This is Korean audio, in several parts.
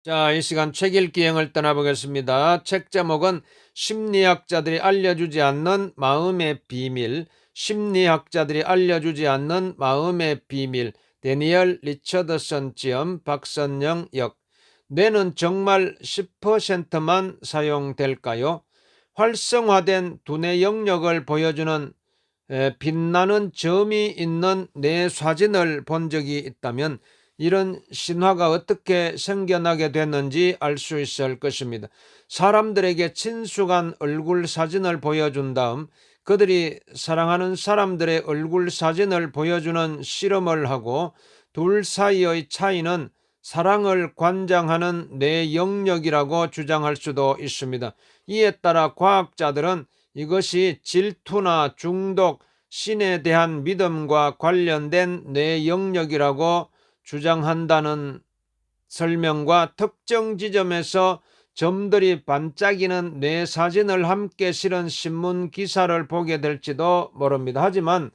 자, 이 시간 책 읽기 여행을 떠나보겠습니다. 책 제목은 심리학자들이 알려주지 않는 마음의 비밀, 심리학자들이 알려주지 않는 마음의 비밀, 데니얼 리처드슨 지음, 박선영 역. 뇌는 정말 10%만 사용될까요? 활성화된 두뇌 영역을 보여주는 빛나는 점이 있는 뇌 사진을 본 적이 있다면 이런 신화가 어떻게 생겨나게 됐는지 알 수 있을 것입니다. 사람들에게 친숙한 얼굴 사진을 보여준 다음 그들이 사랑하는 사람들의 얼굴 사진을 보여주는 실험을 하고 둘 사이의 차이는 사랑을 관장하는 뇌 영역이라고 주장할 수도 있습니다. 이에 따라 과학자들은 이것이 질투나 중독, 신에 대한 믿음과 관련된 뇌 영역이라고 주장한다는 설명과 특정 지점에서 점들이 반짝이는 뇌 사진을 함께 실은 신문 기사를 보게 될지도 모릅니다. 하지만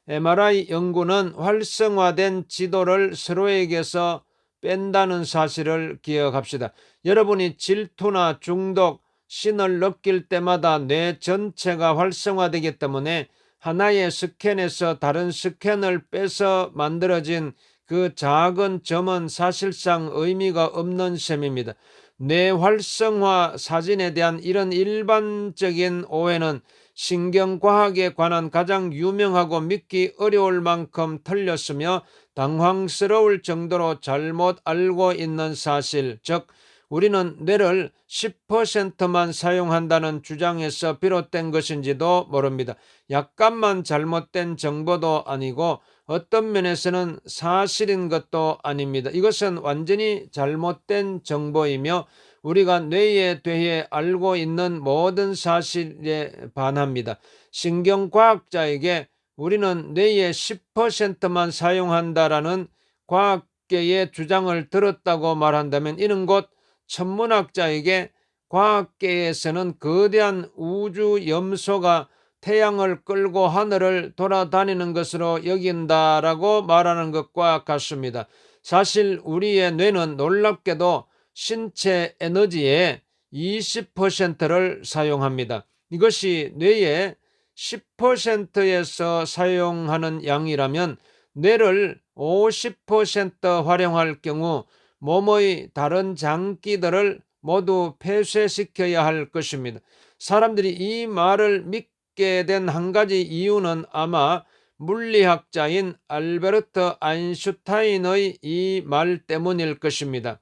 MRI 연구는 활성화된 지도를 서로에게서 뺀다는 사실을 기억합시다. 여러분이 질투나 중독, 신을 느낄 때마다 뇌 전체가 활성화되기 때문에 하나의 스캔에서 다른 스캔을 빼서 만들어진 그 작은 점은 사실상 의미가 없는 셈입니다. 뇌 활성화 사진에 대한 이런 일반적인 오해는 신경과학에 관한 가장 유명하고 믿기 어려울 만큼 틀렸으며 당황스러울 정도로 잘못 알고 있는 사실, 즉 우리는 뇌를 10%만 사용한다는 주장에서 비롯된 것인지도 모릅니다. 약간만 잘못된 정보도 아니고 어떤 면에서는 사실인 것도 아닙니다. 이것은 완전히 잘못된 정보이며 우리가 뇌에 대해 알고 있는 모든 사실에 반합니다. 신경과학자에게 우리는 뇌의 10%만 사용한다라는 과학계의 주장을 들었다고 말한다면 이는 곧 천문학자에게 과학계에서는 거대한 우주 염소가 태양을 끌고 하늘을 돌아다니는 것으로 여긴다라고 말하는 것과 같습니다. 사실 우리의 뇌는 놀랍게도 신체 에너지의 20%를 사용합니다. 이것이 뇌의 10%에서 사용하는 양이라면 뇌를 50% 활용할 경우 몸의 다른 장기들을 모두 폐쇄시켜야 할 것입니다. 사람들이 이 말을 믿게 된 한 가지 이유는 아마 물리학자인 알베르트 아인슈타인의 이 말 때문일 것입니다.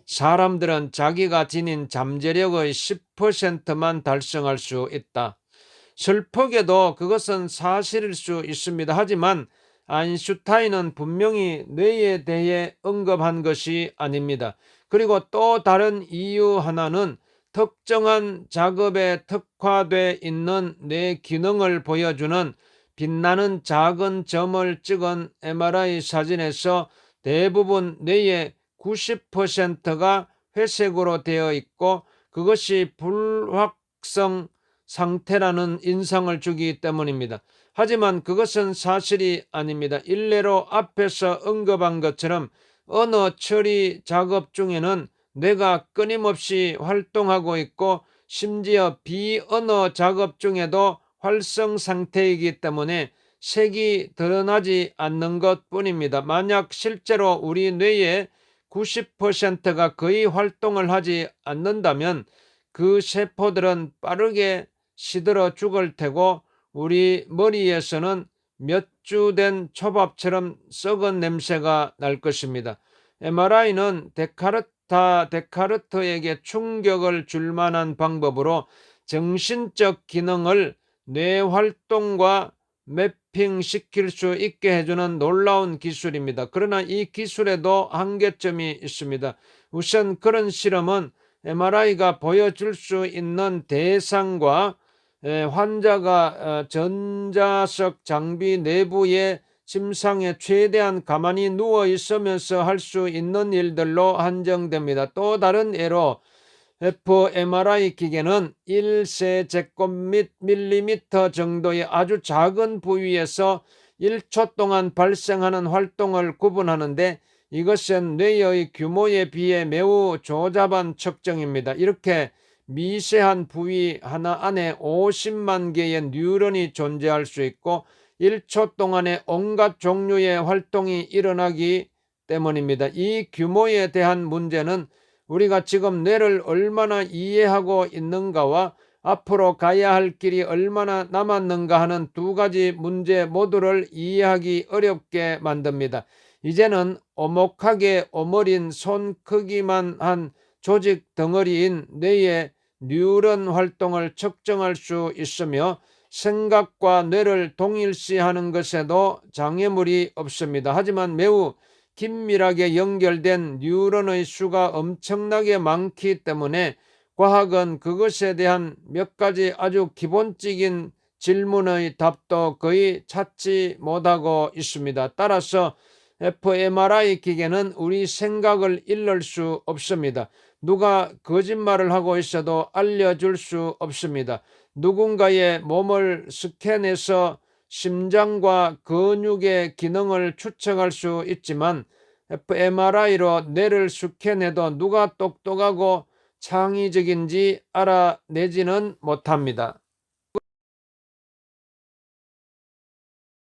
사람들은 자기가 지닌 잠재력의 10%만 달성할 수 있다. 슬프게도 그것은 사실일 수 있습니다. 하지만 아인슈타인은 분명히 뇌에 대해 언급한 것이 아닙니다. 그리고 또 다른 이유 하나는 특정한 작업에 특화되어 있는 뇌 기능을 보여주는 빛나는 작은 점을 찍은 MRI 사진에서 대부분 뇌의 90%가 회색으로 되어 있고 그것이 불확성 상태라는 인상을 주기 때문입니다. 하지만 그것은 사실이 아닙니다. 일례로 앞에서 언급한 것처럼 언어 처리 작업 중에는 뇌가 끊임없이 활동하고 있고 심지어 비언어 작업 중에도 활성 상태이기 때문에 색이 드러나지 않는 것 뿐입니다. 만약 실제로 우리 뇌의 90%가 거의 활동을 하지 않는다면 그 세포들은 빠르게 시들어 죽을 테고 우리 머리에서는 몇 주 된 초밥처럼 썩은 냄새가 날 것입니다. MRI는 데카르트에게 충격을 줄 만한 방법으로 정신적 기능을 뇌 활동과 매핑시킬 수 있게 해주는 놀라운 기술입니다. 그러나 이 기술에도 한계점이 있습니다. 우선 그런 실험은 MRI가 보여줄 수 있는 대상과 환자가 전자석 장비 내부의 침상에 최대한 가만히 누워 있으면서 할 수 있는 일들로 한정됩니다. 또 다른 예로 fMRI 기계는 1세제곱밀리미터 정도의 아주 작은 부위에서 1초 동안 발생하는 활동을 구분하는데 이것은 뇌의 규모에 비해 매우 조잡한 측정입니다. 이렇게 미세한 부위 하나 안에 50만 개의 뉴런이 존재할 수 있고 1초 동안에 온갖 종류의 활동이 일어나기 때문입니다. 이 규모에 대한 문제는 우리가 지금 뇌를 얼마나 이해하고 있는가와 앞으로 가야 할 길이 얼마나 남았는가 하는 두 가지 문제 모두를 이해하기 어렵게 만듭니다. 이제는 오목하게 오므린 손 크기만 한 조직 덩어리인 뇌의 뉴런 활동을 측정할 수 있으며 생각과 뇌를 동일시하는 것에도 장애물이 없습니다. 하지만 매우 긴밀하게 연결된 뉴런의 수가 엄청나게 많기 때문에 과학은 그것에 대한 몇 가지 아주 기본적인 질문의 답도 거의 찾지 못하고 있습니다. 따라서 fMRI 기계는 우리 생각을 읽을 수 없습니다. 누가 거짓말을 하고 있어도 알려줄 수 없습니다. 누군가의 몸을 스캔해서 심장과 근육의 기능을 추측할 수 있지만 fMRI로 뇌를 스캔해도 누가 똑똑하고 창의적인지 알아내지는 못합니다.